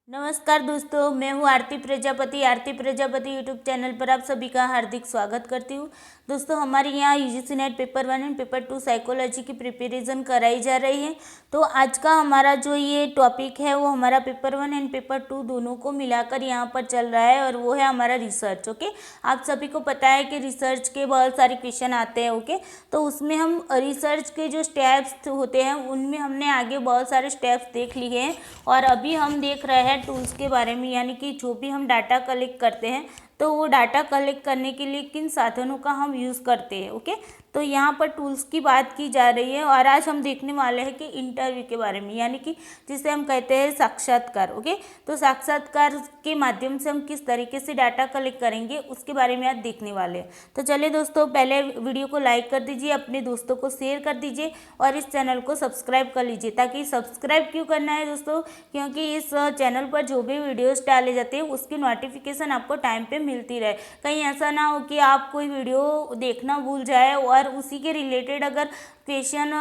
नमस्कार दोस्तों, मैं हूँ आरती प्रजापति यूट्यूब चैनल पर आप सभी का हार्दिक स्वागत करती हूँ। दोस्तों, हमारे यहाँ UGC net paper 1 and paper 2 psychology की प्रिपरेशन कराई जा रही है। तो आज का हमारा जो ये टॉपिक है वो हमारा पेपर 1 एंड पेपर 2 दोनों को मिलाकर यहाँ पर चल रहा है और वो है हमारा रिसर्च। ओके, आप सभी को पता है कि रिसर्च के बहुत सारे क्वेश्चन आते हैं। ओके, तो उसमें हम रिसर्च के जो स्टेप्स होते हैं उनमें हमने आगे बहुत सारे स्टेप्स देख लिए हैं और अभी हम देख रहे हैं टूल्स के बारे में, यानी कि जो भी हम डाटा कलेक्ट करते हैं तो वो डाटा कलेक्ट करने के लिए किन साधनों का हम यूज़ करते हैं। ओके, तो यहाँ पर टूल्स की बात की जा रही है और आज हम देखने वाले हैं कि इंटरव्यू के बारे में, यानी कि जिसे हम कहते हैं साक्षात्कार। ओके, तो साक्षात्कार के माध्यम से हम किस तरीके से डाटा कलेक्ट करेंगे उसके बारे में आज देखने वाले हैं। तो चलिए दोस्तों, पहले वीडियो को लाइक कर दीजिए, अपने दोस्तों को शेयर कर दीजिए और इस चैनल को सब्सक्राइब कर लीजिए। ताकि सब्सक्राइब क्यों करना है दोस्तों, क्योंकि इस चैनल पर जो भी वीडियोस डाले जाते हैं उसकी नोटिफिकेशन आपको टाइम पे मिलती रहे। कहीं ऐसा ना हो कि आप कोई वीडियो देखना भूल जाए और उसी के रिलेटेड अगर क्वेश्चन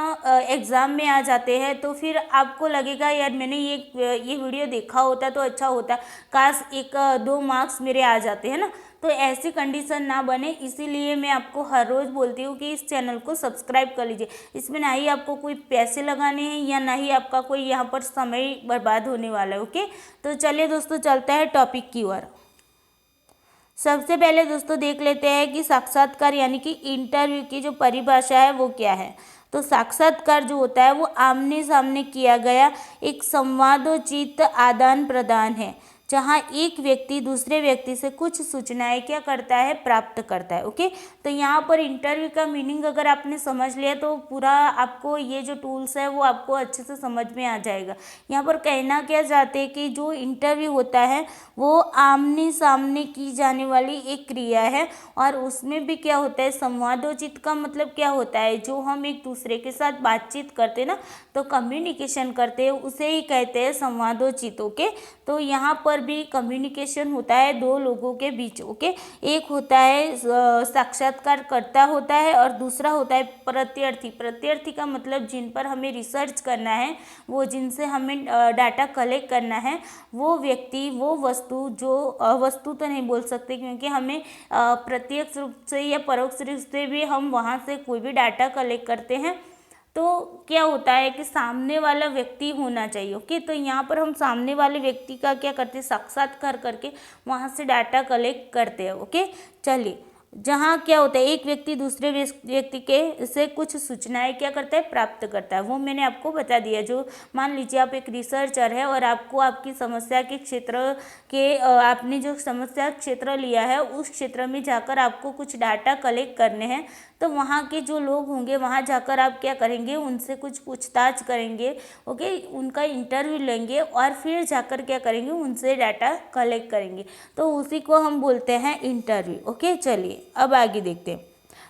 एग्ज़ाम में आ जाते हैं तो फिर आपको लगेगा यार मैंने ये वीडियो देखा होता तो अच्छा होता, काश 1-2 मार्क्स मेरे आ जाते हैं ना। तो ऐसी कंडीशन ना बने, इसीलिए मैं आपको हर रोज़ बोलती हूँ कि इस चैनल को सब्सक्राइब कर लीजिए। इसमें ना ही आपको कोई पैसे लगाने हैं या ना ही आपका कोई यहाँ पर समय बर्बाद होने वाला है। ओके, तो चलिए दोस्तों, चलता है टॉपिक की ओर। सबसे पहले दोस्तों देख लेते हैं कि साक्षात्कार यानी कि इंटरव्यू की जो परिभाषा है वो क्या है। तो साक्षात्कार जो होता है वो आमने सामने किया गया एक संवादोचित आदान प्रदान है, जहाँ एक व्यक्ति दूसरे व्यक्ति से कुछ सूचनाएं क्या करता है, प्राप्त करता है। ओके, तो यहाँ पर इंटरव्यू का मीनिंग अगर आपने समझ लिया तो पूरा आपको ये जो टूल्स है वो आपको अच्छे से समझ में आ जाएगा। यहाँ पर कहना क्या चाहते हैं कि जो इंटरव्यू होता है वो आमने सामने की जाने वाली एक क्रिया है और उसमें भी क्या होता है, संवादोचित का मतलब क्या होता है, जो हम एक दूसरे के साथ बातचीत करते हैं ना, तो कम्युनिकेशन करते हैं, उसे ही कहते हैं संवादोचित। ओके, तो यहाँ पर भी कम्युनिकेशन होता है दो लोगों के बीच। ओके, एक होता है साक्षात्कारकर्ता होता है और दूसरा होता है प्रत्यर्थी। प्रत्यर्थी का मतलब जिन पर हमें रिसर्च करना है, वो जिनसे हमें डाटा कलेक्ट करना है, वो व्यक्ति, वो वस्तु, जो वस्तु तो नहीं बोल सकते क्योंकि हमें प्रत्यक्ष रूप से या परोक्ष रूप से भी हम वहाँ से कोई भी डाटा कलेक्ट करते हैं तो क्या होता है कि सामने वाला व्यक्ति होना चाहिए। ओके, तो यहाँ पर हम सामने वाले व्यक्ति का क्या करते हैं, साक्षात्कार करके वहाँ से डाटा कलेक्ट करते हैं। ओके, चलिए, जहाँ क्या होता है एक व्यक्ति दूसरे व्यक्ति के से कुछ सूचनाएं क्या करता है, प्राप्त करता है। वो मैंने आपको बता दिया। जो मान लीजिए आप एक रिसर्चर है और आपको आपकी समस्या के क्षेत्र के आपने जो समस्या क्षेत्र लिया है उस क्षेत्र में जाकर आपको कुछ डाटा कलेक्ट करने हैं, तो वहाँ के जो लोग होंगे वहाँ जाकर आप क्या करेंगे, उनसे कुछ पूछताछ करेंगे। ओके, उनका इंटरव्यू लेंगे और फिर जाकर क्या करेंगे, उनसे डाटा कलेक्ट करेंगे। तो उसी को हम बोलते हैं इंटरव्यू। ओके, चलिए अब आगे देखते हैं।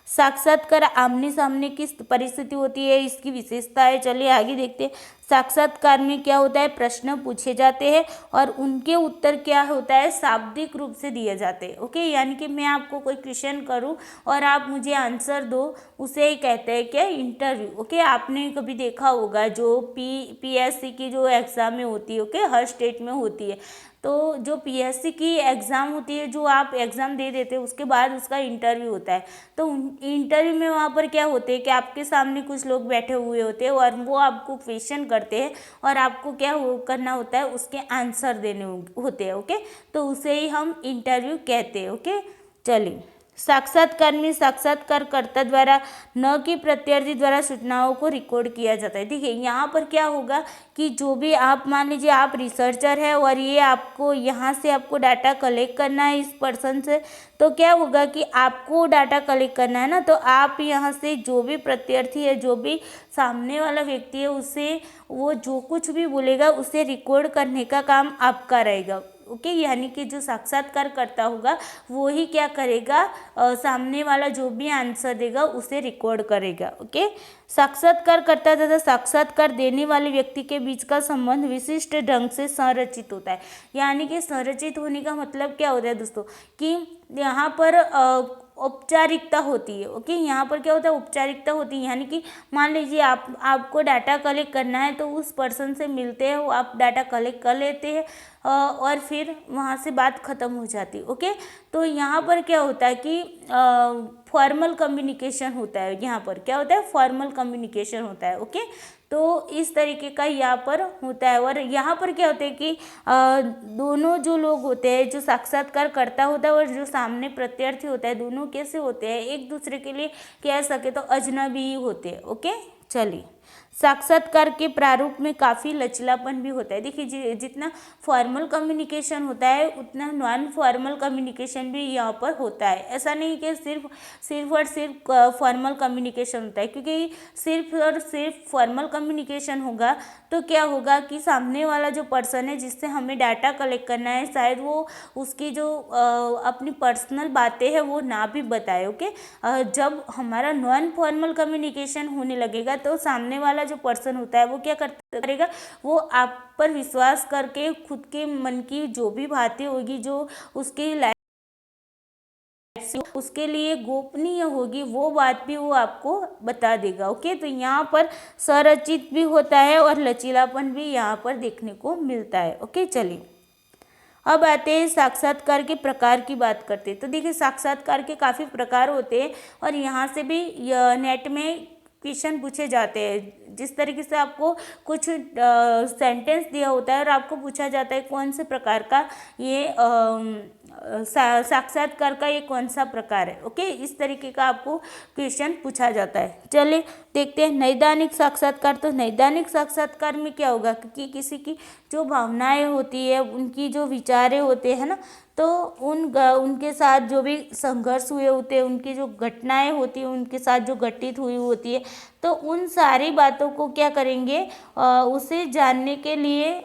साक्षात्कार आमने सामने की परिस्थिति होती है, इसकी विशेषता है। चलिए आगे देखते हैं। साक्षात्कार में क्या होता है, प्रश्न पूछे जाते हैं और उनके उत्तर क्या होता है, शाब्दिक रूप से दिए जाते हैं। ओके, यानी कि मैं आपको कोई क्वेश्चन करूं और आप मुझे आंसर दो, उसे ही कहते हैं क्या, इंटरव्यू। ओके, आपने कभी देखा होगा जो पीएससी की जो एग्ज़ाम में होती है, ओके, हर स्टेट में होती है, तो जो पीएससी की एग्ज़ाम होती है, जो आप एग्ज़ाम दे देते हैं उसके बाद उसका इंटरव्यू होता है। तो इंटरव्यू में वहाँ पर क्या होते हैं कि आपके सामने कुछ लोग बैठे हुए होते हैं और वो आपको क्वेश्चन करते हैं और आपको क्या करना होता है, उसके आंसर देने होते हैं। ओके, तो उसे ही हम इंटरव्यू कहते हैं। ओके, चलिए, साक्षात्कार में साक्षात्कारकर्ता द्वारा न कि प्रत्यार्थी द्वारा सूचनाओं को रिकॉर्ड किया जाता है। देखिए यहाँ पर क्या होगा कि जो भी आप मान लीजिए आप रिसर्चर है और ये आपको यहाँ से आपको डाटा कलेक्ट करना है इस पर्सन से, तो क्या होगा कि आपको डाटा कलेक्ट करना है ना, तो आप यहाँ से जो भी प्रत्यार्थी है, जो भी सामने वाला व्यक्ति है, उसे वो जो कुछ भी बोलेगा उसे रिकॉर्ड करने का काम आपका रहेगा। ओके, यानी कि जो साक्षात्कार करता होगा वो ही क्या करेगा, सामने वाला जो भी आंसर देगा उसे रिकॉर्ड करेगा। ओके, साक्षात्कारकर्ता तथा साक्षात्कार देने वाले व्यक्ति के बीच का संबंध विशिष्ट ढंग से संरचित होता है। यानी कि संरचित होने का मतलब क्या होता है दोस्तों, कि यहाँ पर औपचारिकता होती है। ओके, यहाँ पर क्या होता है, औपचारिकता होती है, यानी कि मान लीजिए आपको डाटा कलेक्ट करना है तो उस पर्सन से मिलते हैं, आप डाटा कलेक्ट कर लेते हैं और फिर वहाँ से बात ख़त्म हो जाती है। ओके, तो यहाँ पर क्या होता है कि फॉर्मल कम्युनिकेशन होता है। यहाँ पर क्या होता है, फॉर्मल कम्युनिकेशन होता है। ओके, तो इस तरीके का यहाँ पर होता है। और यहाँ पर क्या होता है कि दोनों जो लोग होते हैं, जो साक्षात्कार करता होता है और जो सामने प्रत्यार्थी होता है, दोनों कैसे होते हैं, एक दूसरे के लिए कह सके तो अजनबी ही होते हैं। ओके, चलिए, साक्षात्कार के प्रारूप में काफ़ी लचीलापन भी होता है। देखिए, जितना फॉर्मल कम्युनिकेशन होता है उतना नॉन फॉर्मल कम्युनिकेशन भी यहाँ पर होता है। ऐसा नहीं कि सिर्फ और सिर्फ फॉर्मल कम्युनिकेशन होता है, क्योंकि सिर्फ और सिर्फ फॉर्मल कम्युनिकेशन होगा तो क्या होगा कि सामने वाला जो पर्सन है जिससे हमें डाटा कलेक्ट करना है, शायद वो उसकी जो अपनी पर्सनल बातें हैं वो ना भी बताए। ओके, जब हमारा नॉन फॉर्मल कम्युनिकेशन होने लगेगा तो सामने वाला जो पर्सन होता है वो क्या करेगा, वो आप पर विश्वास करके खुद के मन की जो भी बातें होगी, जो उसकी लाइफ उसके लिए गोपनीय होगी, वो बात भी वो आपको बता देगा। ओके, तो यहाँ पर संरचित भी होता है और लचीलापन भी यहाँ पर देखने को मिलता है। ओके, चलिए, अब आते हैं साक्षात्कार के प्रकार की बात करते हैं। तो देखिए, साक्षात्कार के काफ़ी प्रकार होते हैं और यहाँ से भी नेट में क्वेश्चन पूछे जाते हैं। जिस तरीके से आपको कुछ सेंटेंस दिया होता है और आपको पूछा जाता है कौन से प्रकार का ये साक्षात्कार का ये कौन सा प्रकार है। ओके, इस तरीके का आपको क्वेश्चन पूछा जाता है। चलिए देखते हैं नैदानिक साक्षात्कार। तो नैदानिक साक्षात्कार में क्या होगा कि किसी की जो भावनाएं होती है, उनकी जो विचारें होते हैं ना, तो उनके साथ जो भी संघर्ष हुए होते हैं, उनकी जो घटनाएं होती हैं, उनके साथ जो घटित हुई होती है, तो उन सारी बातों को क्या करेंगे, उसे जानने के लिए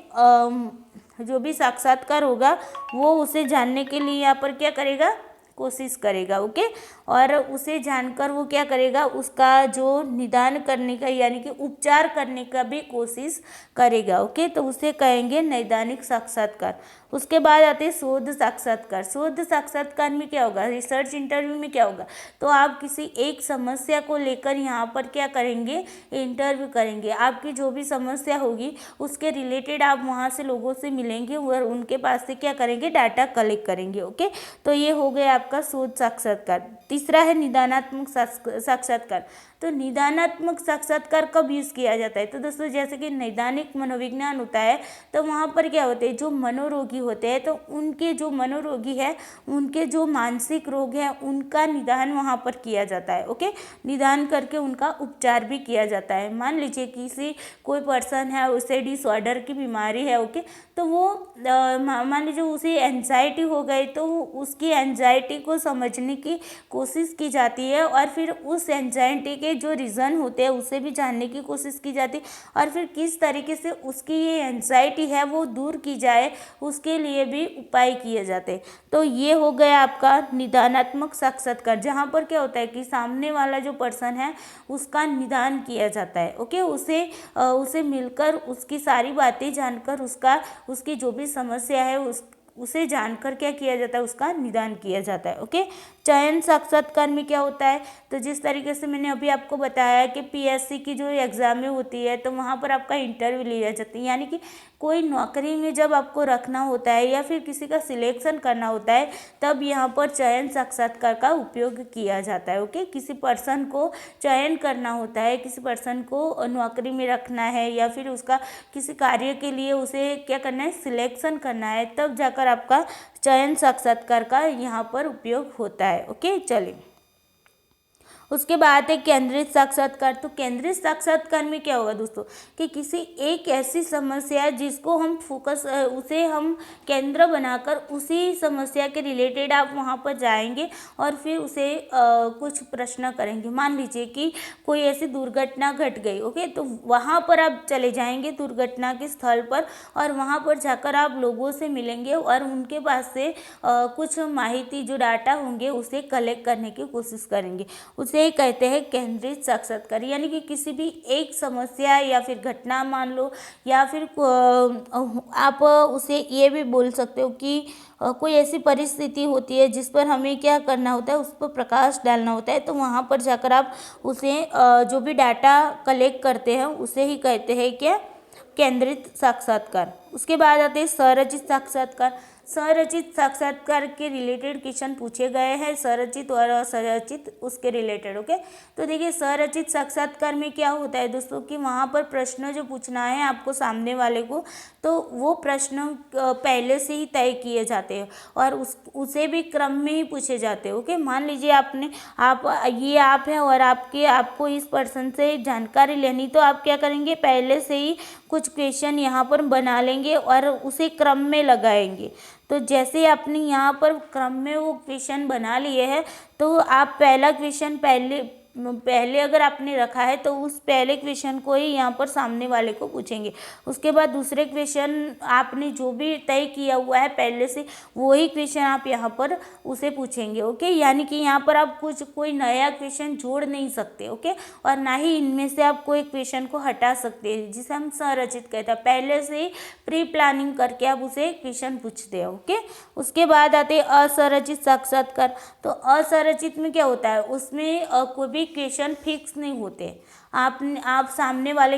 जो भी साक्षात्कार होगा वो उसे जानने के लिए यहाँ पर क्या करेगा, कोशिश करेगा। ओके, और उसे जानकर वो क्या करेगा, उसका जो निदान करने का यानी कि उपचार करने का भी कोशिश करेगा। ओके, तो उसे कहेंगे नैदानिक साक्षात्कार। उसके बाद आते हैं शोध साक्षात्कार। शोध साक्षात्कार में क्या होगा, रिसर्च इंटरव्यू में क्या होगा, तो आप किसी एक समस्या को लेकर यहाँ पर क्या करेंगे, इंटरव्यू करेंगे। आपकी जो भी समस्या होगी उसके रिलेटेड आप वहाँ से लोगों से मिलेंगे और उनके पास से क्या करेंगे, डाटा कलेक्ट करेंगे। ओके, तो ये हो गया आपका शोध साक्षात्कार। तीसरा है निदानात्मक साक्षात्कार। तो निदानात्मक साक्षात्कार कब यूज़ किया जाता है, तो दोस्तों जैसे कि नैदानिक मनोविज्ञान होता है तो वहाँ पर क्या होते हैं, जो मनोरोगी होते हैं तो उनके जो मनोरोगी है, उनके जो मानसिक रोग है उनका निदान वहाँ पर किया जाता है। ओके, निदान करके उनका उपचार भी किया जाता है। मान लीजिए किसी कोई पर्सन है, उसे डिसऑर्डर की बीमारी है। ओके, तो वो मान लीजिए उसे एंजाइटी हो गई, तो उसकी एंजाइटी को समझने की कोशिश की जाती है और फिर उस एंजाइटी के जो रीज़न होते हैं उसे भी जानने की कोशिश की जाती है और फिर किस तरीके से उसकी ये एंजाइटी है वो दूर की जाए, उसके लिए भी उपाय किए जाते हैं। तो ये हो गया आपका निदानात्मक साक्षात्कार, जहाँ पर क्या होता है कि सामने वाला जो पर्सन है उसका निदान किया जाता है। ओके, उसे मिलकर उसकी सारी बातें जानकर उसकी जो भी समस्या है उसे जानकर क्या किया जाता है, उसका निदान किया जाता है। ओके, चयन साक्षात्कार में क्या होता है, तो जिस तरीके से मैंने अभी आपको बताया कि पीएससी की जो एग्ज़ामें होती है तो वहाँ पर आपका इंटरव्यू लिया जाता है, यानी कि कोई नौकरी में जब आपको रखना होता है या फिर किसी का सिलेक्शन करना होता है तब यहाँ पर चयन साक्षात्कार का उपयोग किया जाता है। ओके, किसी पर्सन को चयन करना होता है, किसी पर्सन को नौकरी में रखना है या फिर उसका किसी कार्य के लिए उसे क्या करना है, सिलेक्शन करना है, तब जाकर आपका चयन साक्षात्कार का यहाँ पर उपयोग होता है। ओके, चलिए उसके बाद है केंद्रित साक्षात्कार। तो केंद्रित साक्षात्कार में क्या होगा दोस्तों कि किसी एक ऐसी समस्या जिसको हम उसे हम केंद्र बनाकर उसी समस्या के रिलेटेड आप वहाँ पर जाएंगे और फिर उसे कुछ प्रश्न करेंगे। मान लीजिए कि कोई ऐसी दुर्घटना घट गई। ओके, तो वहाँ पर आप चले जाएंगे दुर्घटना के स्थल पर और वहाँ पर जाकर आप लोगों से मिलेंगे और उनके पास से कुछ माहिती जो डाटा होंगे उसे कलेक्ट करने की कोशिश करेंगे। उसे उसे कहते हैं केंद्रित साक्षात्कार। यानी कि किसी भी एक समस्या या फिर घटना मान लो, या फिर आप उसे ये भी बोल सकते हो कि कोई ऐसी परिस्थिति होती है जिस पर हमें क्या करना होता है, उस पर प्रकाश डालना होता है, तो वहाँ पर जाकर आप उसे जो भी डाटा कलेक्ट करते हैं उसे ही कहते हैं क्या, केंद्रित साक्षात्कार। उसके बाद आते हैं संरचित साक्षात्कार। संरचित साक्षात्कार के रिलेटेड क्वेश्चन पूछे गए हैं, संरचित और असंरचित उसके रिलेटेड। ओके, तो देखिए संरचित साक्षात्कार में क्या होता है दोस्तों कि वहाँ पर प्रश्न जो पूछना है आपको सामने वाले को, तो वो प्रश्न पहले से ही तय किए जाते हैं और उसे भी क्रम में ही पूछे जाते हैं। ओके, मान लीजिए आप हैं और आपको इस पर्सन से जानकारी लेनी, तो आप क्या करेंगे, पहले से ही कुछ क्वेश्चन यहाँ पर बना लेंगे और उसे क्रम में लगाएंगे। तो जैसे आपने यहाँ पर क्रम में वो क्वेश्चन बना लिए हैं, तो आप पहला क्वेश्चन पहले अगर आपने रखा है तो उस पहले क्वेश्चन को ही यहाँ पर सामने वाले को पूछेंगे। उसके बाद दूसरे क्वेश्चन आपने जो भी तय किया हुआ है पहले से, वही क्वेश्चन आप यहाँ पर उसे पूछेंगे। ओके, यानी कि यहाँ पर आप कोई नया क्वेश्चन जोड़ नहीं सकते। ओके, और ना ही इनमें से आप कोई क्वेश्चन को हटा सकते हैं, जिसे हम संरचित कहते हैं। पहले से ही प्री प्लानिंग करके आप उसे क्वेश्चन पूछते हैं। ओके, उसके बाद आते हैं असंरचित साक्षात्कार। तो असंरचित में क्या होता है, उसमें कोई भी क्वेश्चन फिक्स नहीं होते। आप सामने वाले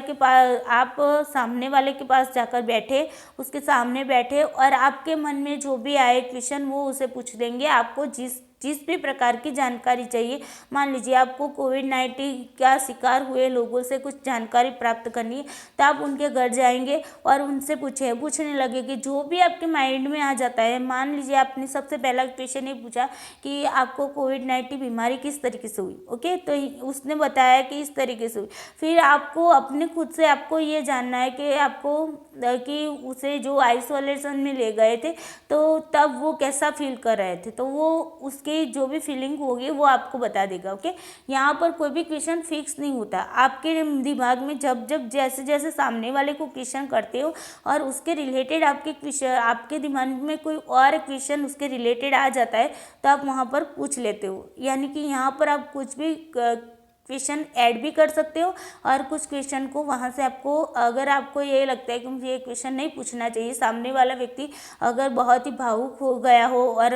के पास जाकर बैठे, उसके सामने बैठे और आपके मन में जो भी आए क्वेश्चन वो उसे पूछ देंगे। आपको जिस भी प्रकार की जानकारी चाहिए, मान लीजिए आपको कोविड-19 का शिकार हुए लोगों से कुछ जानकारी प्राप्त करनी है, तो आप उनके घर जाएंगे और उनसे पूछने लगे कि जो भी आपके माइंड में आ जाता है। मान लीजिए आपने सबसे पहला क्वेश्चन ये पूछा कि आपको कोविड-19 बीमारी किस तरीके से हुई। ओके, तो उसने बताया कि इस तरीके से हुई। फिर आपको अपने खुद से आपको ये जानना है कि उसे जो आइसोलेशन में ले गए थे, तो तब वो कैसा फील कर रहे थे, तो वो उसकी जो भी फीलिंग होगी वो आपको बता देगा। ओके, यहाँ पर कोई भी क्वेश्चन फिक्स नहीं होता। आपके दिमाग में जब जैसे जैसे सामने वाले को क्वेश्चन करते हो और उसके रिलेटेड आपके दिमाग में कोई और क्वेश्चन उसके रिलेटेड आ जाता है, तो आप वहाँ पर पूछ लेते हो। यानी कि यहाँ पर आप कुछ भी क्वेश्चन ऐड भी कर सकते हो और कुछ क्वेश्चन को वहाँ से अगर आपको ये लगता है कि मुझे ये क्वेश्चन नहीं पूछना चाहिए, सामने वाला व्यक्ति अगर बहुत ही भावुक हो गया हो और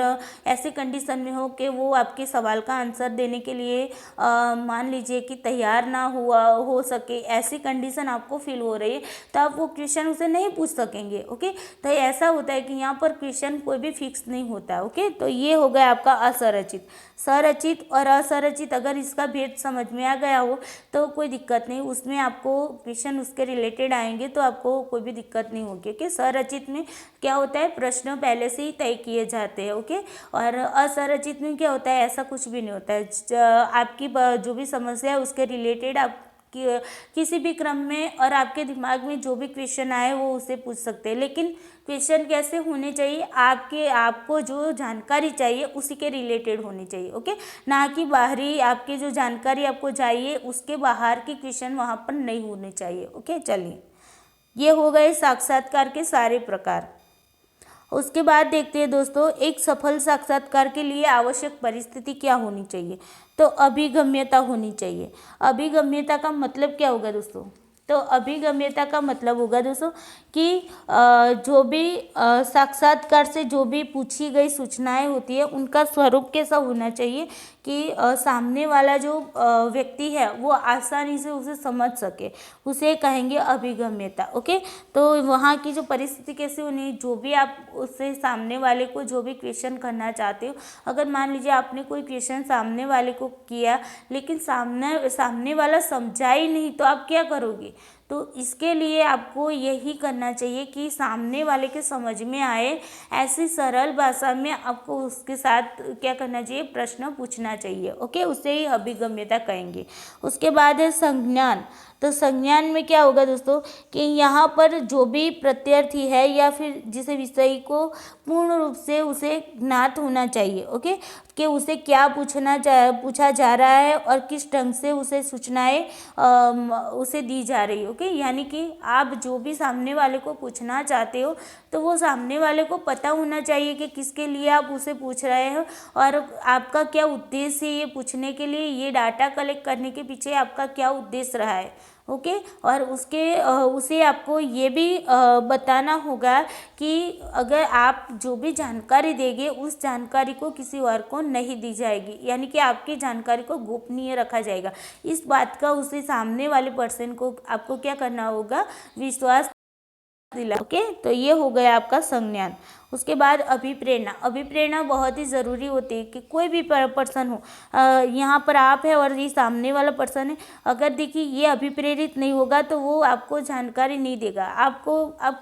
ऐसे कंडीशन में हो कि वो आपके सवाल का आंसर देने के लिए मान लीजिए कि तैयार ना हो सके, ऐसी कंडीशन आपको फील हो रही है, तो आप वो क्वेश्चन उसे नहीं पूछ सकेंगे। ओके, तो ऐसा होता है कि यहाँ पर क्वेश्चन कोई भी फिक्स नहीं होता। ओके, तो ये हो गया आपका असंरचित। संरचित और असंरचित, अगर इसका भेद समझ में आ गया हो तो कोई दिक्कत नहीं, उसमें आपको क्वेश्चन उसके रिलेटेड आएंगे तो आपको कोई भी दिक्कत नहीं होगी। ओके, संरचित में क्या होता है, प्रश्न पहले से ही तय किए जाते हैं। ओके, और असंरचित में क्या होता है, ऐसा कुछ भी नहीं होता है। आपकी जो भी समस्या है उसके रिलेटेड आप किसी भी क्रम में और आपके दिमाग में जो भी क्वेश्चन आए वो उसे पूछ सकते हैं। लेकिन क्वेश्चन कैसे होने चाहिए, आपको जो जानकारी चाहिए उसी के रिलेटेड होनी चाहिए। ओके, ना कि बाहरी आपकी जो जानकारी आपको चाहिए उसके बाहर की क्वेश्चन वहाँ पर नहीं होने चाहिए। ओके, चलिए, ये हो गए साक्षात्कार के सारे प्रकार। उसके बाद देखते हैं दोस्तों, एक सफल साक्षात्कार के लिए आवश्यक परिस्थिति क्या होनी चाहिए। तो अभिगम्यता होनी चाहिए। अभिगम्यता का मतलब क्या होगा दोस्तों, तो अभिगम्यता का मतलब होगा दोस्तों कि जो भी साक्षात्कार से जो भी पूछी गई सूचनाएं होती है उनका स्वरूप कैसा होना चाहिए कि सामने वाला जो व्यक्ति है वो आसानी से उसे समझ सके, उसे कहेंगे अभिगम्यता। ओके, तो वहाँ की जो परिस्थिति कैसी होनी, जो भी आप उससे सामने वाले को जो भी क्वेश्चन करना चाहते हो, अगर मान लीजिए आपने कोई क्वेश्चन सामने वाले को किया लेकिन सामने वाला समझा ही नहीं, तो आप क्या करोगे। तो इसके लिए आपको यही करना चाहिए कि सामने वाले के समझ में आए ऐसी सरल भाषा में आपको उसके साथ क्या करना चाहिए, प्रश्न पूछना चाहिए। ओके, उसे ही अभिगम्यता कहेंगे। उसके बाद है संज्ञान। तो संज्ञान में क्या होगा दोस्तों कि यहाँ पर जो भी प्रत्यार्थी है या फिर जिसे विषय को पूर्ण रूप से उसे ज्ञात होना चाहिए। ओके, कि उसे क्या पूछा जा रहा है और किस ढंग से उसे सूचनाएं उसे दी जा रही है। ओके, यानी कि आप जो भी सामने वाले को पूछना चाहते हो तो वो सामने वाले को पता होना चाहिए कि किसके लिए आप उसे पूछ रहे हो और आपका क्या उद्देश्य है ये पूछने के लिए, ये डाटा कलेक्ट करने के पीछे आपका क्या उद्देश्य रहा है। ओके, और उसे आपको ये भी बताना होगा कि अगर आप जो भी जानकारी देंगे उस जानकारी को किसी और को नहीं दी जाएगी, यानी कि आपकी जानकारी को गोपनीय रखा जाएगा। इस बात का उसे सामने वाले पर्सन को आपको क्या करना होगा, विश्वास दिला। ओके, तो ये हो गया आपका संज्ञान। उसके बाद अभिप्रेरणा। अभिप्रेरणा बहुत ही ज़रूरी होती है कि कोई भी पर्सन हो, यहाँ पर आप है और ये सामने वाला पर्सन है, अगर देखिए ये अभिप्रेरित नहीं होगा तो वो आपको जानकारी नहीं देगा। आप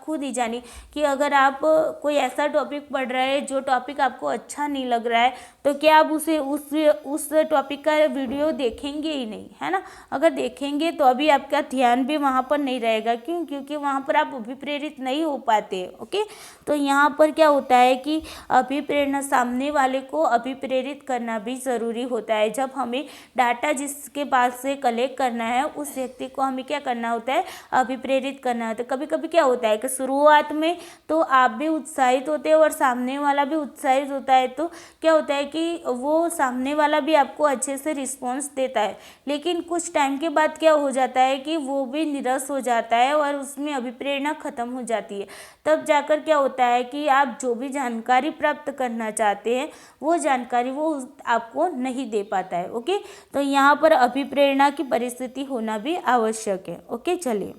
खुद ही जानिए कि अगर आप कोई ऐसा टॉपिक पढ़ रहे हैं जो टॉपिक आपको अच्छा नहीं लग रहा है तो क्या आप उस टॉपिक का वीडियो देखेंगे ही नहीं, है ना। अगर देखेंगे तो अभी आपका ध्यान भी वहाँ पर नहीं रहेगा। क्यों? क्योंकि वहाँ पर आप अभिप्रेरित नहीं हो पाते। ओके, तो यहाँ पर क्या होता है कि अभिप्रेरणा, सामने वाले को अभिप्रेरित करना भी ज़रूरी होता है। जब हमें डाटा जिसके पास से कलेक्ट करना है उस व्यक्ति को हमें क्या करना होता है, अभिप्रेरित करना होता है। कभी कभी क्या होता है कि शुरुआत में तो आप भी उत्साहित होते हो और सामने वाला भी उत्साहित होता है, तो क्या होता है कि वो सामने वाला भी आपको अच्छे से रिस्पॉन्स देता है, लेकिन कुछ टाइम के बाद क्या हो जाता है कि वो भी निराश हो जाता है और उसमें अभिप्रेरणा खत्म हो जाती है। तब जाकर क्या होता है कि आप जो भी जानकारी प्राप्त करना चाहते हैं वो जानकारी वो आपको नहीं दे पाता है। ओके, तो यहाँ पर अभिप्रेरणा की परिस्थिति होना भी आवश्यक है। ओके, चलिए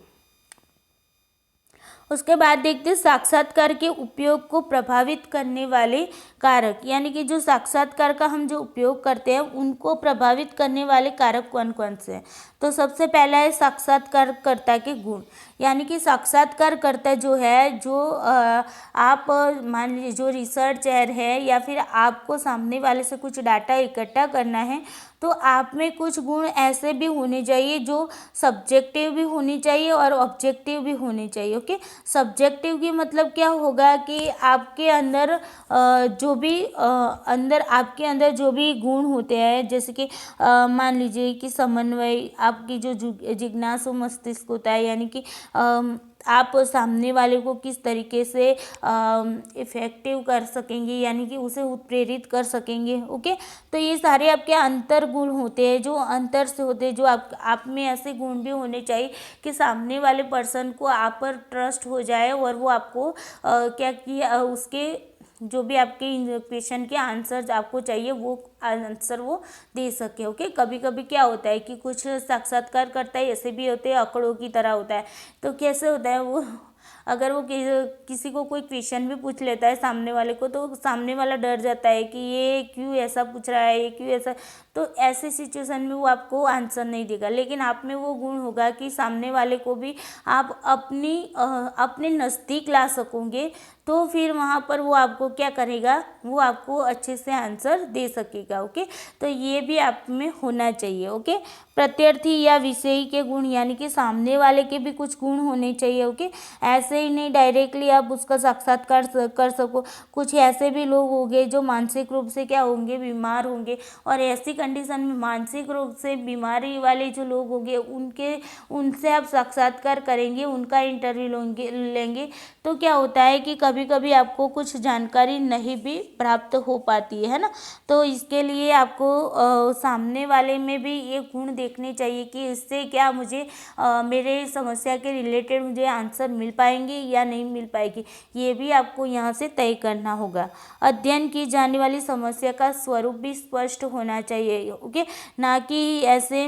उसके बाद देखते हैं साक्षात्कार के उपयोग को प्रभावित करने वाले कारक, यानी कि जो साक्षात्कार का हम जो उपयोग करते हैं उनको प्रभावित करने वाले कारक कौन कौन से हैं। तो सबसे पहला है साक्षात्कारकर्ता के गुण, यानी कि साक्षात्कारकर्ता जो है, जो आप मान लीजिए जो रिसर्चर है या फिर आपको सामने वाले से कुछ डाटा इकट्ठा करना है तो आप में कुछ गुण ऐसे भी होने चाहिए जो सब्जेक्टिव भी होनी चाहिए और ऑब्जेक्टिव भी होनी चाहिए। ओके, सब्जेक्टिव की मतलब क्या होगा कि आपके अंदर आपके अंदर जो भी गुण होते हैं, जैसे कि मान लीजिए कि समन्वय, आपकी जो जिज्ञासु मस्तिष्क होता है, यानी कि आप सामने वाले को किस तरीके से इफ़ेक्टिव कर सकेंगे, यानी कि उसे उत्प्रेरित कर सकेंगे। ओके, तो ये सारे आपके अंतर गुण होते हैं जो अंतर से होते हैं, जो आप में ऐसे गुण भी होने चाहिए कि सामने वाले पर्सन को आप पर ट्रस्ट हो जाए और वो आपको क्या किया उसके जो भी आपके क्वेश्चन के आंसर आपको चाहिए वो आंसर वो दे सके। ओके, कभी कभी क्या होता है कि कुछ साक्षात्कार करता है ऐसे भी होते हैं आंकड़ों की तरह होता है। तो कैसे होता है वो, अगर वो किसी को कोई क्वेश्चन भी पूछ लेता है सामने वाले को तो सामने वाला डर जाता है कि ये क्यों ऐसा पूछ रहा है, ये क्यों ऐसा, तो ऐसे सिचुएशन में वो आपको आंसर नहीं देगा। लेकिन आप में वो गुण होगा कि सामने वाले को भी आप अपने नज़दीक ला सकोगे, तो फिर वहाँ पर वो आपको क्या करेगा, वो आपको अच्छे से आंसर दे सकेगा। ओके, तो ये भी आप में होना चाहिए। ओके, प्रत्यार्थी या विषयी के गुण, यानी कि सामने वाले के भी कुछ गुण होने चाहिए। ओके, ऐसे ही नहीं डायरेक्टली आप उसका साक्षात्कार कर सको। कुछ ऐसे भी लोग होंगे जो मानसिक रूप से क्या होंगे, बीमार होंगे, और ऐसी कंडीशन में मानसिक रूप से बीमारी वाले जो लोग होंगे उनसे आप साक्षात्कार करेंगे, उनका इंटरव्यू लेंगे तो क्या होता है कि कभी कभी आपको कुछ जानकारी नहीं भी प्राप्त हो पाती है ना। तो इसके लिए आपको सामने वाले में भी ये गुण देखने चाहिए कि इससे क्या मुझे मेरे समस्या के रिलेटेड मुझे आंसर मिल पाएंगे या नहीं मिल पाएगी, ये भी आपको यहाँ से तय करना होगा। अध्ययन की जाने वाली समस्या का स्वरूप भी स्पष्ट होना चाहिए। ओके, ना कि ऐसे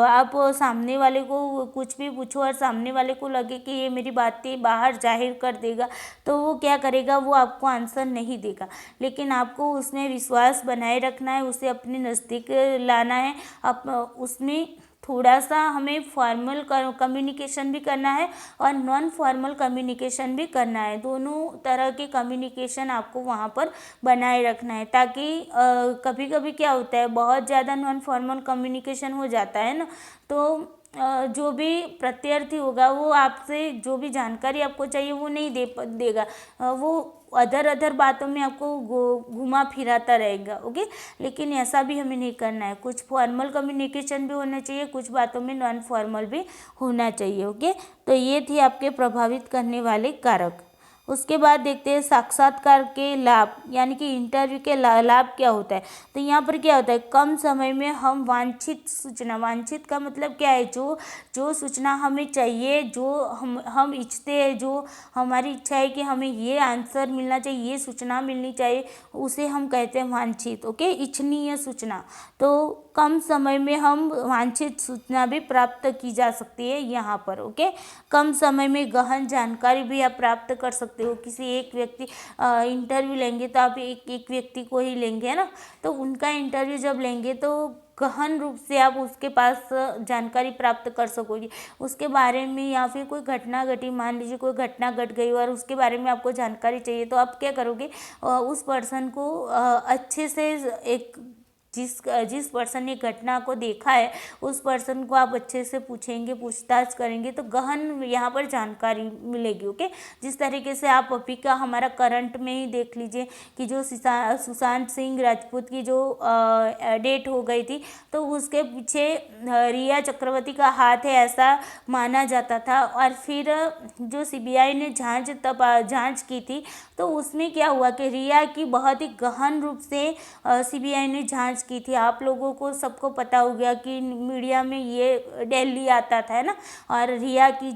आप सामने वाले को कुछ भी पूछो और सामने वाले को लगे कि ये मेरी बातें बाहर जाहिर कर देगा, तो वो क्या करेगा, वो आपको आंसर नहीं देगा। लेकिन आपको उसमें विश्वास बनाए रखना है, उसे अपने नज़दीक लाना है। उसमें थोड़ा सा हमें फॉर्मल कम्युनिकेशन भी करना है और नॉन फॉर्मल कम्युनिकेशन भी करना है। दोनों तरह के कम्युनिकेशन आपको वहाँ पर बनाए रखना है, ताकि कभी कभी क्या होता है बहुत ज़्यादा नॉन फॉर्मल कम्युनिकेशन हो जाता है ना, तो जो भी प्रत्यार्थी होगा वो आपसे जो भी जानकारी आपको चाहिए वो नहीं देगा। वो अदर बातों में आपको घुमा फिराता रहेगा। ओके, लेकिन ऐसा भी हमें नहीं करना है। कुछ फॉर्मल कम्युनिकेशन भी होना चाहिए, कुछ बातों में नॉन फॉर्मल भी होना चाहिए। ओके, तो ये थी आपके प्रभावित करने वाले कारक। उसके बाद देखते हैं साक्षात्कार के लाभ, यानी कि इंटरव्यू के लाभ क्या होता है। तो यहाँ पर क्या होता है, कम समय में हम वांछित सूचना, वांछित का मतलब क्या है, जो सूचना हमें चाहिए, जो हम इच्छते हैं, जो हमारी इच्छा है कि हमें ये आंसर मिलना चाहिए, ये सूचना मिलनी चाहिए, उसे हम कहते हैं वांछित। ओके, इच्छनीय सूचना। तो कम समय में हम वांछित सूचना भी प्राप्त की जा सकती है यहाँ पर। ओके, कम समय में गहन जानकारी भी आप प्राप्त कर सकते हो। किसी एक व्यक्ति इंटरव्यू लेंगे तो आप एक व्यक्ति को ही लेंगे, है ना, तो उनका इंटरव्यू जब लेंगे तो गहन रूप से आप उसके पास जानकारी प्राप्त कर सकोगे उसके बारे में। या फिर कोई घटना घटी, मान लीजिए कोई घटना घट गई और उसके बारे में आपको जानकारी चाहिए, तो आप क्या करोगे, उस पर्सन को अच्छे से एक जिस पर्सन ने घटना को देखा है उस पर्सन को आप अच्छे से पूछेंगे, पूछताछ करेंगे, तो गहन यहाँ पर जानकारी मिलेगी। ओके, जिस तरीके से आप अभी का हमारा करंट में ही देख लीजिए कि जो सुशांत सिंह राजपूत की जो डेट हो गई थी, तो उसके पीछे रिया चक्रवर्ती का हाथ है ऐसा माना जाता था। और फिर जो सीबीआई ने जांच की थी, तो उसमें क्या हुआ कि रिया की बहुत ही गहन रूप से सीबीआई ने जांच की थी। आप लोगों को सबको पता हो गया कि मीडिया में ये डेली आता था, है ना, और रिया की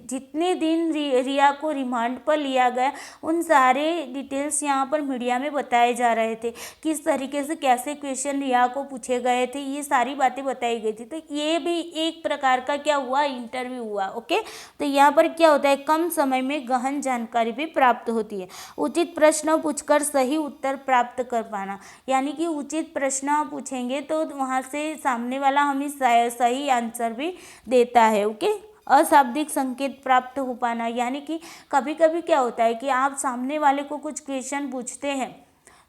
जितने दिन रिया को रिमांड पर लिया गया उन सारे डिटेल्स यहाँ पर मीडिया में बताए जा रहे थे। किस तरीके से कैसे क्वेश्चन रिया को पूछे गए थे, ये सारी बातें बताई गई थी। तो ये भी एक प्रकार का क्या हुआ, इंटरव्यू हुआ। ओके, तो यहाँ पर क्या होता है, कम समय में गहन जानकारी भी प्राप्त होती है। उचित प्रश्न पूछकर सही उत्तर प्राप्त कर पाना, यानी कि उचित प्रश्न पूछेंगे तो वहाँ से सामने वाला हमें सही आंसर भी देता है। ओके, अशाब्दिक संकेत प्राप्त हो पाना, यानी कि कभी कभी क्या होता है कि आप सामने वाले को कुछ क्वेश्चन पूछते हैं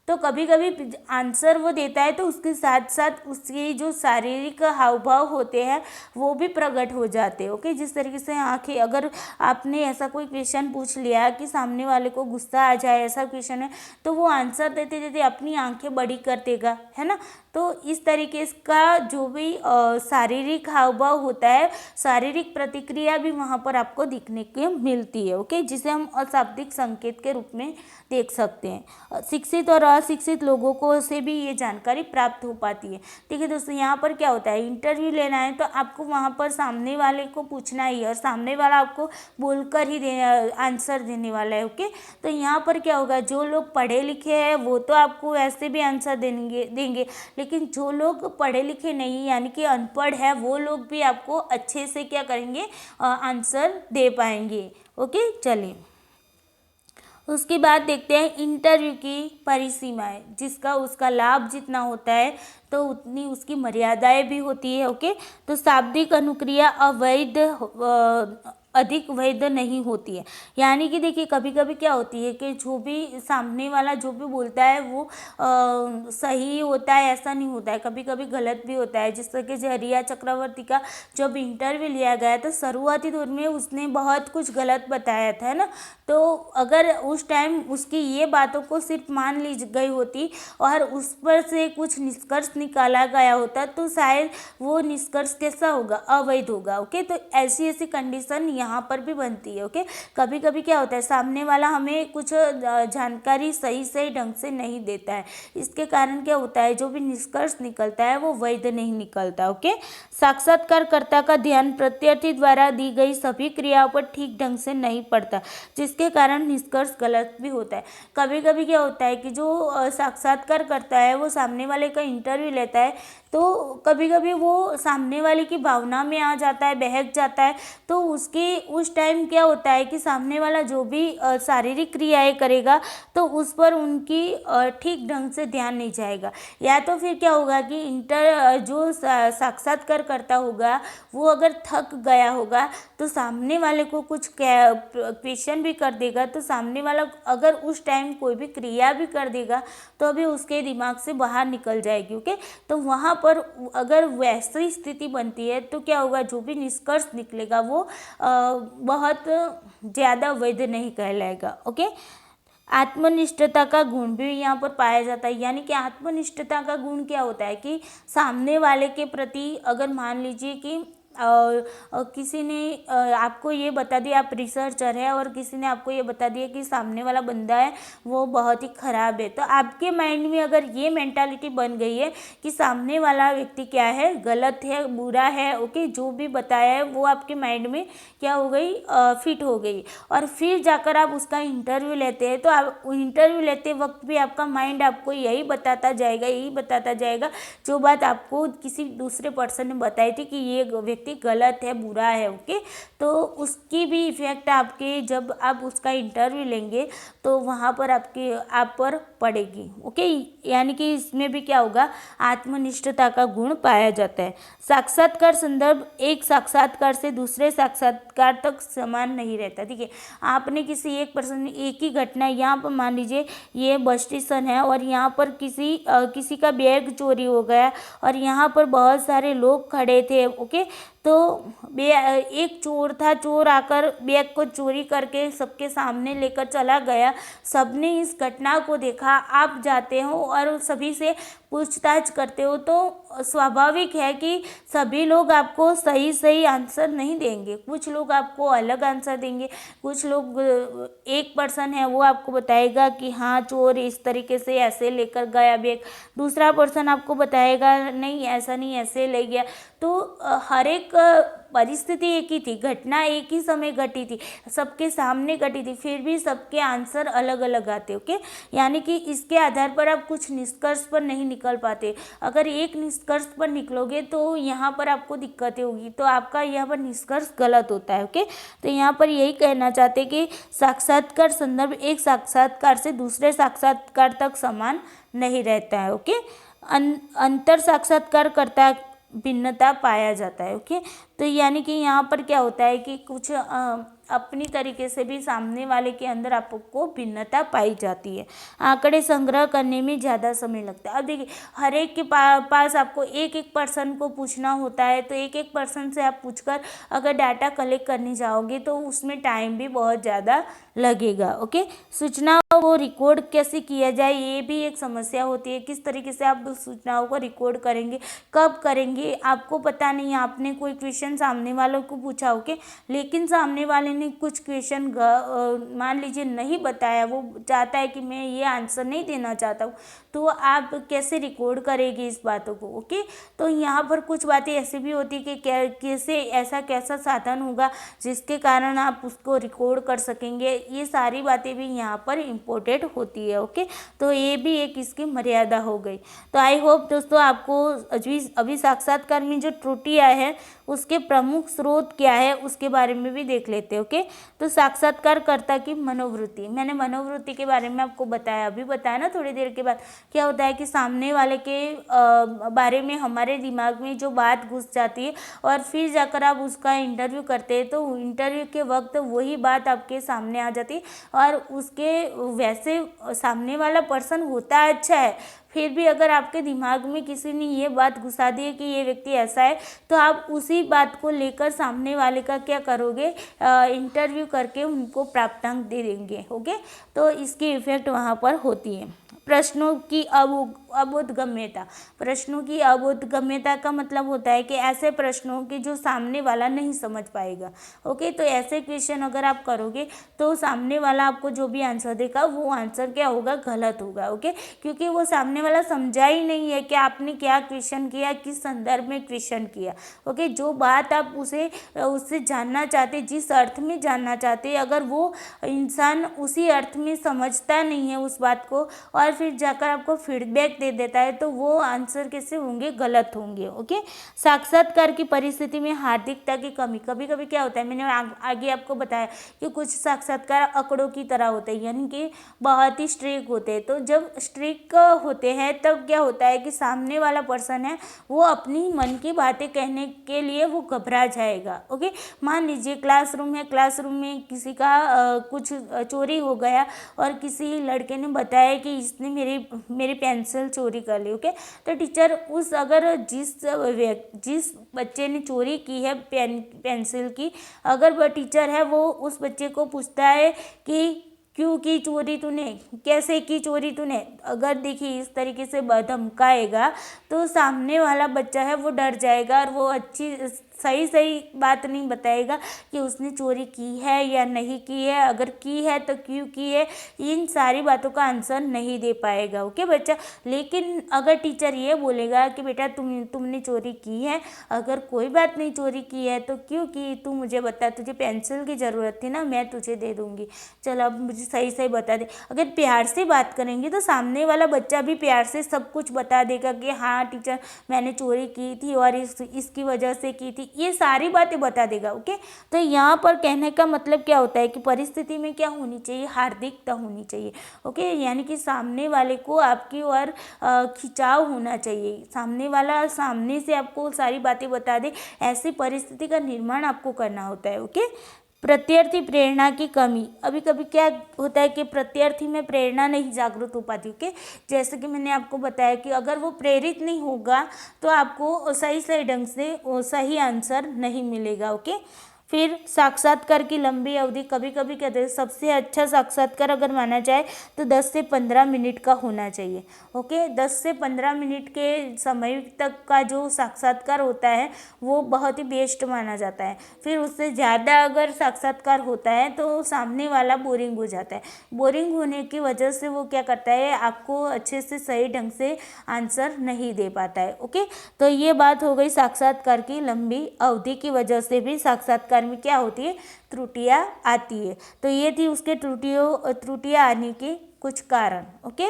तो कभी कभी आंसर वो देता है तो उसके साथ साथ उसके जो शारीरिक हाव भाव होते हैं वो भी प्रकट हो जाते हैं। ओके, जिस तरीके से आंखें, अगर आपने ऐसा कोई क्वेश्चन पूछ लिया कि सामने वाले को गुस्सा आ जाए, ऐसा क्वेश्चन है, तो वो आंसर देते देते अपनी आंखें बड़ी कर देगा, है ना। तो इस तरीके का जो भी शारीरिक हाव भाव होता है, शारीरिक प्रतिक्रिया भी वहाँ पर आपको दिखने को मिलती है। ओके, जिसे हम अशाब्दिक संकेत के रूप में देख सकते हैं। शिक्षित और अशिक्षित लोगों को से भी ये जानकारी प्राप्त हो पाती है। ठीक है दोस्तों, यहाँ पर क्या होता है, इंटरव्यू लेना है तो आपको वहाँ पर सामने वाले को पूछना ही है और सामने वाला आपको बोलकर ही आंसर देने वाला है। ओके, तो यहाँ पर क्या होगा, जो लोग पढ़े लिखे हैं वो तो आपको ऐसे भी आंसर देंगे, लेकिन जो लोग पढ़े लिखे नहीं यानी कि अनपढ़ है वो लोग भी आपको अच्छे से क्या करेंगे, आंसर दे पाएंगे। ओके, चलिए उसके बाद देखते हैं इंटरव्यू की परिसीमाएं, जिसका उसका लाभ जितना होता है तो उतनी उसकी मर्यादाएं भी होती है। ओके, तो शाब्दिक अनुक्रिया अधिक वैध नहीं होती है, यानी कि देखिए कभी कभी क्या होती है कि जो भी सामने वाला जो भी बोलता है वो सही होता है, ऐसा नहीं होता है, कभी कभी गलत भी होता है। जिस तरह से रिया चक्रवर्ती का जब इंटरव्यू लिया गया तो शुरुआती दौर में उसने बहुत कुछ गलत बताया था, है ना, तो अगर उस टाइम उसकी ये बातों को सिर्फ मान ली गई होती और उस पर से कुछ निष्कर्ष निकाला गया होता तो शायद वो निष्कर्ष कैसा होगा, अवैध होगा। ओके, तो ऐसी कंडीशन यहाँ पर भी बनती है। ओके, कभी कभी क्या होता है, सामने वाला हमें कुछ जानकारी सही ढंग से नहीं देता है, इसके कारण क्या होता है, जो भी निष्कर्ष निकलता है वो वैध नहीं निकलता। ओके, साक्षात्कारकर्ता का ध्यान प्रत्यार्थी द्वारा दी गई सभी क्रियाओं पर ठीक ढंग से नहीं पड़ता, जिसके कारण निष्कर्ष गलत भी होता है। कभी कभी क्या होता है कि जो साक्षात्कार करता है वो सामने वाले का इंटरव्यू लेता है तो कभी कभी वो सामने वाले की भावना में आ जाता है, बहक जाता है, तो उसकी क्योंकि उस टाइम क्या होता है कि सामने वाला जो भी शारीरिक क्रियाएं करेगा तो उस पर उनकी ठीक ढंग से ध्यान नहीं जाएगा। या तो फिर क्या होगा कि जो साक्षात्कार करता होगा वो अगर थक गया होगा तो सामने वाले को कुछ क्वेश्चन भी कर देगा, तो सामने वाला अगर उस टाइम कोई भी क्रिया भी कर देगा तो अभी उसके दिमाग से बाहर निकल जाएगी। ओके, तो वहाँ पर अगर वैसी स्थिति बनती है तो क्या होगा, जो भी निष्कर्ष निकलेगा वो बहुत ज़्यादा वैध नहीं कहलाएगा। ओके, आत्मनिष्ठता का गुण भी यहाँ पर पाया जाता है। यानी कि आत्मनिष्ठता का गुण क्या होता है कि सामने वाले के प्रति अगर मान लीजिए कि किसी ने आपको ये बता दिया, आप रिसर्चर है और किसी ने आपको ये बता दिया कि सामने वाला बंदा है वो बहुत ही ख़राब है, तो आपके माइंड में अगर ये मेंटालिटी बन गई है कि सामने वाला व्यक्ति क्या है, गलत है, बुरा है। ओके, जो भी बताया है वो आपके माइंड में क्या हो गई, फिट हो गई। और फिर जाकर आप उसका इंटरव्यू लेते हैं, तो आप इंटरव्यू लेते वक्त भी आपका माइंड आपको यही बताता जाएगा जो बात आपको किसी दूसरे पर्सन ने बताई थी कि ये व्यक्ति गलत है, बुरा है। ओके, तो उसकी भी इफेक्ट आपके, जब आप उसका इंटरव्यू लेंगे तो वहाँ पर आप पर पड़ेगी। ओके, यानी कि इसमें भी क्या होगा, आत्मनिष्ठता का गुण पाया जाता है। साक्षात्कार संदर्भ एक साक्षात्कार से दूसरे साक्षात्कार तक समान नहीं रहता। ठीक है, आपने किसी एक पर्सन, एक ही घटना, यहाँ पर मान लीजिए ये बस स्टेशन है और यहाँ पर किसी का बैग चोरी हो गया और यहाँ पर बहुत सारे लोग खड़े थे। ओके, तो एक चोर था, चोर आकर बैग को चोरी करके सबके सामने लेकर चला गया। सबने इस घटना को देखा, आप जाते हो और सभी से पूछताछ करते हो तो स्वाभाविक है कि सभी लोग आपको सही आंसर नहीं देंगे। कुछ लोग आपको अलग आंसर देंगे, कुछ लोग, एक पर्सन है वो आपको बताएगा कि हाँ चोर इस तरीके से ऐसे लेकर गया बैग, दूसरा पर्सन आपको बताएगा नहीं ऐसा नहीं ऐसे ले गया। तो हर एक परिस्थिति एक ही थी, घटना एक ही समय घटी थी, सबके सामने घटी थी, फिर भी सबके आंसर अलग अलग आते। ओके, यानी कि इसके आधार पर आप कुछ निष्कर्ष पर नहीं निकल पाते। अगर एक निष्कर्ष पर निकलोगे तो यहाँ पर आपको दिक्कतें होगी, तो आपका यहाँ पर निष्कर्ष गलत होता है। ओके, तो यहाँ पर यही कहना चाहते कि साक्षात्कार संदर्भ एक साक्षात्कार से दूसरे साक्षात्कार तक समान नहीं रहता है। ओके, अंतर साक्षात्कार करता भिन्नता पाया जाता है। ओके, तो यानी कि यहाँ पर क्या होता है कि कुछ अपनी तरीके से भी सामने वाले के अंदर आपको भिन्नता पाई जाती है। आंकड़े संग्रह करने में ज़्यादा समय लगता है। अब देखिए, हर एक के पास आपको एक एक पर्सन को पूछना होता है, तो एक एक पर्सन से आप पूछकर अगर डाटा कलेक्ट करने जाओगे तो उसमें टाइम भी बहुत ज़्यादा लगेगा। ओके, सूचनाओं को रिकॉर्ड कैसे किया जाए, ये भी एक समस्या होती है। किस तरीके से आप सूचनाओं को रिकॉर्ड करेंगे, कब करेंगे, आपको पता नहीं। आपने कोई क्वेश्चन सामने वालों को पूछा, ओके, लेकिन सामने वाले ने कुछ क्वेश्चन मान लीजिए नहीं बताया, वो चाहता है कि मैं ये आंसर नहीं देना चाहता हूँ, तो आप कैसे रिकॉर्ड करेंगे इस बातों को। ओके, तो यहाँ पर कुछ बातें ऐसी भी होती कि कैसे कैसा साधन होगा जिसके कारण आप उसको रिकॉर्ड कर सकेंगे, ये सारी बातें भी यहाँ पर इम्पोर्टेंट होती है। ओके, तो ये भी एक इसकी मर्यादा हो गई। तो आई होप दोस्तों आपको अभी साक्षात्कार में जो त्रुटियाँ है उसके प्रमुख स्रोत क्या है उसके बारे में भी देख लेते हैं। ओके, तो साक्षात्कारकर्ता की मनोवृत्ति, मैंने मनोवृत्ति के बारे में आपको बताया, अभी बताया ना थोड़ी देर के बाद। क्या होता है कि सामने वाले के बारे में हमारे दिमाग में जो बात घुस जाती है और फिर जाकर आप उसका इंटरव्यू करते हैं, तो इंटरव्यू के वक्त वही बात आपके सामने आ जाती है और उसके वैसे सामने वाला पर्सन होता अच्छा है, फिर भी अगर आपके दिमाग में किसी ने ये बात घुसा दी है कि ये व्यक्ति ऐसा है, तो आप उसी बात को लेकर सामने वाले का क्या करोगे, इंटरव्यू करके उनको प्राप्तांक दे देंगे। ओके, तो इसकी इफेक्ट वहाँ पर होती है। प्रश्नों की अबोधगम्यता, प्रश्नों की अबोधगम्यता का मतलब होता है कि ऐसे प्रश्नों के जो सामने वाला नहीं समझ पाएगा। ओके, तो ऐसे क्वेश्चन अगर आप करोगे तो सामने वाला आपको जो भी आंसर देगा वो आंसर क्या होगा, गलत होगा। ओके, क्योंकि वो सामने वाला समझा ही नहीं है कि आपने क्या क्वेश्चन किया, किस संदर्भ में क्वेश्चन किया। ओके, जो बात आप उससे जानना चाहते, जिस अर्थ में जानना चाहते, अगर वो इंसान उसी अर्थ में समझता नहीं है उस बात को और और फिर जाकर आपको फीडबैक दे देता है तो वो आंसर कैसे होंगे, गलत होंगे। ओके, साक्षात्कार की परिस्थिति में हार्दिकता की कमी। कभी कभी क्या होता है, मैंने आगे आपको बताया कि कुछ साक्षात्कार आंकड़ों की तरह होते हैं, यानी कि बहुत ही स्ट्रिक्ट होते हैं। तो जब स्ट्रिक्ट होते हैं तब क्या होता है कि सामने वाला पर्सन है वो अपनी मन की बातें कहने के लिए वो घबरा जाएगा। ओके, मान लीजिए क्लासरूम है, क्लासरूम में किसी का कुछ चोरी हो गया और किसी लड़के ने बताया कि इसने मेरी पेंसिल चोरी कर ली। ओके, तो टीचर अगर जिस बच्चे ने चोरी की है पेंसिल की, अगर वह टीचर है वो उस बच्चे को पूछता है कि क्यों की चोरी तूने, कैसे की चोरी तूने, अगर देखिए इस तरीके से धमकाएगा तो सामने वाला बच्चा है वो डर जाएगा और वो सही बात नहीं बताएगा कि उसने चोरी की है या नहीं की है, अगर की है तो क्यों की है, इन सारी बातों का आंसर नहीं दे पाएगा। ओके बच्चा, लेकिन अगर टीचर ये बोलेगा कि बेटा तुमने चोरी की है, अगर कोई बात नहीं चोरी की है तो क्यों की, तू मुझे बता, तुझे पेंसिल की ज़रूरत थी ना, मैं तुझे दे दूँगी, चल अब मुझे सही बता दे। अगर प्यार से बात करेंगे तो सामने वाला बच्चा भी प्यार से सब कुछ बता देगा कि हाँ टीचर मैंने चोरी की थी और इसकी वजह से की थी, ये सारी बातें बता देगा। ओके, तो यहाँ पर कहने का मतलब क्या होता है कि परिस्थिति में क्या होनी चाहिए, हार्दिकता होनी चाहिए। ओके, यानी कि सामने वाले को आपकी ओर खिंचाव होना चाहिए, सामने वाला सामने से आपको सारी बातें बता दे, ऐसी परिस्थिति का निर्माण आपको करना होता है। ओके, प्रत्यार्थी प्रेरणा की कमी। अभी कभी क्या होता है कि प्रत्यार्थी में प्रेरणा नहीं जागृत हो पाती। ओके, जैसे कि मैंने आपको बताया कि अगर वो प्रेरित नहीं होगा तो आपको सही ढंग से सही आंसर नहीं मिलेगा। ओके, फिर साक्षात्कार की लंबी अवधि। कभी कभी कहते हैं सबसे अच्छा साक्षात्कार अगर माना जाए तो 10 से 15 मिनट का होना चाहिए। ओके, 10 से 15 मिनट के समय तक का जो साक्षात्कार होता है वो बहुत ही बेस्ट माना जाता है। फिर उससे ज़्यादा अगर साक्षात्कार होता है तो सामने वाला बोरिंग हो जाता है। बोरिंग होने की वजह से वो क्या करता है, आपको अच्छे से सही ढंग से आंसर नहीं दे पाता है। ओके, तो ये बात हो गई साक्षात्कार की लंबी अवधि की वजह से भी साक्षात्कार में क्या होती है, त्रुटियां आती है। तो ये थी उसके त्रुटियां आने के कुछ कारण। ओके,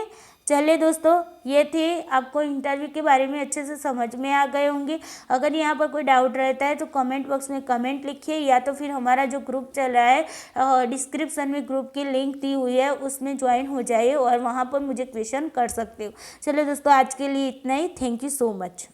चलिए दोस्तों, ये थे आपको इंटरव्यू के बारे में अच्छे से समझ में आ गए होंगे। अगर यहाँ पर कोई डाउट रहता है तो कमेंट बॉक्स में कमेंट लिखिए, या तो फिर हमारा जो ग्रुप चल रहा है डिस्क्रिप्शन में ग्रुप की लिंक दी हुई है उसमें ज्वाइन हो जाइए और वहाँ पर मुझे क्वेश्चन कर सकते हो। चलिए दोस्तों, आज के लिए इतना ही। Thank you so much.